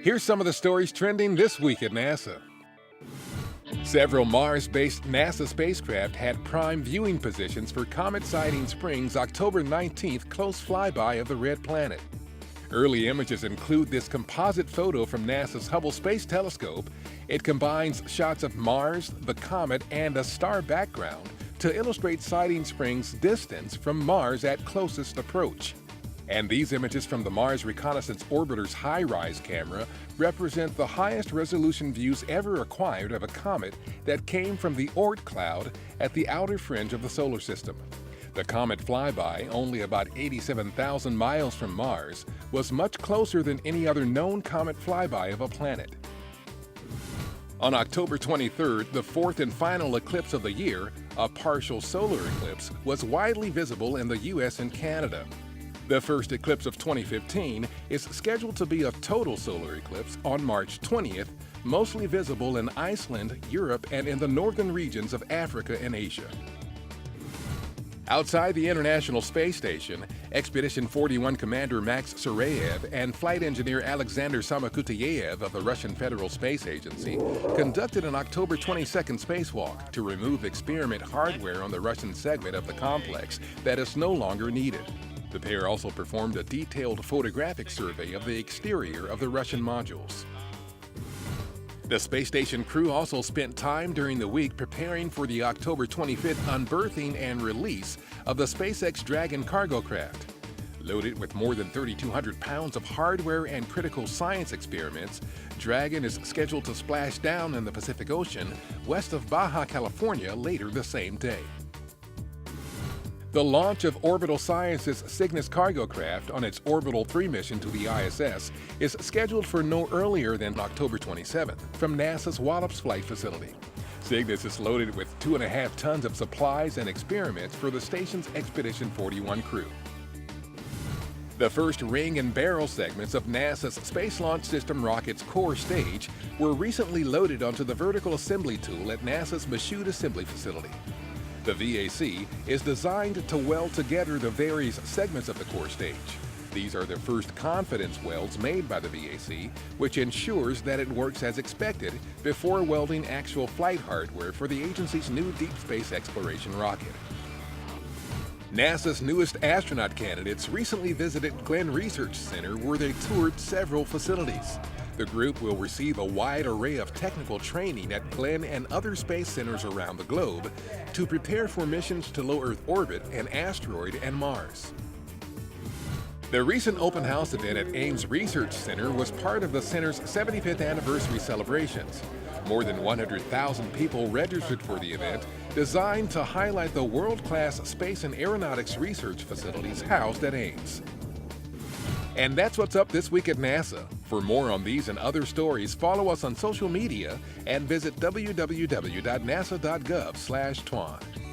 Here's some of the stories trending this week at NASA. Several Mars-based NASA spacecraft had prime viewing positions for comet sighting Spring's October 19th close flyby of the red planet. Early images include this composite photo from NASA's Hubble Space Telescope. It combines shots of Mars, the comet, and a star background to illustrate sighting Spring's distance from Mars at closest approach. And these images from the Mars Reconnaissance Orbiter's HiRISE camera represent the highest resolution views ever acquired of a comet that came from the Oort Cloud at the outer fringe of the solar system. The comet flyby, only about 87,000 miles from Mars, was much closer than any other known comet flyby of a planet. On October 23rd, the fourth and final eclipse of the year, a partial solar eclipse, was widely visible in the U.S. and Canada. The first eclipse of 2015 is scheduled to be a total solar eclipse on March 20th, mostly visible in Iceland, Europe, and in the northern regions of Africa and Asia. Outside the International Space Station, Expedition 41 Commander Max Surayev and flight engineer Alexander Samokutyayev of the Russian Federal Space Agency conducted an October 22nd spacewalk to remove experiment hardware on the Russian segment of the complex that is no longer needed. The pair also performed a detailed photographic survey of the exterior of the Russian modules. The space station crew also spent time during the week preparing for the October 25th unberthing and release of the SpaceX Dragon cargo craft. Loaded with more than 3,200 pounds of hardware and critical science experiments, Dragon is scheduled to splash down in the Pacific Ocean west of Baja California later the same day. The launch of Orbital Science's Cygnus cargo craft on its Orbital 3 mission to the ISS is scheduled for no earlier than October 27th from NASA's Wallops Flight Facility. Cygnus is loaded with 2.5 tons of supplies and experiments for the station's Expedition 41 crew. The first ring and barrel segments of NASA's Space Launch System rocket's core stage were recently loaded onto the vertical assembly tool at NASA's Michoud Assembly Facility. The VAC is designed to weld together the various segments of the core stage. These are the first confidence welds made by the VAC, which ensures that it works as expected before welding actual flight hardware for the agency's new deep space exploration rocket. NASA's newest astronaut candidates recently visited Glenn Research Center where they toured several facilities. The group will receive a wide array of technical training at Glenn and other space centers around the globe to prepare for missions to low Earth orbit, an asteroid, and Mars. The recent open house event at Ames Research Center was part of the center's 75th anniversary celebrations. More than 100,000 people registered for the event, designed to highlight the world-class space and aeronautics research facilities housed at Ames. And that's what's up this week at NASA. For more on these and other stories, follow us on social media and visit www.nasa.gov/twan.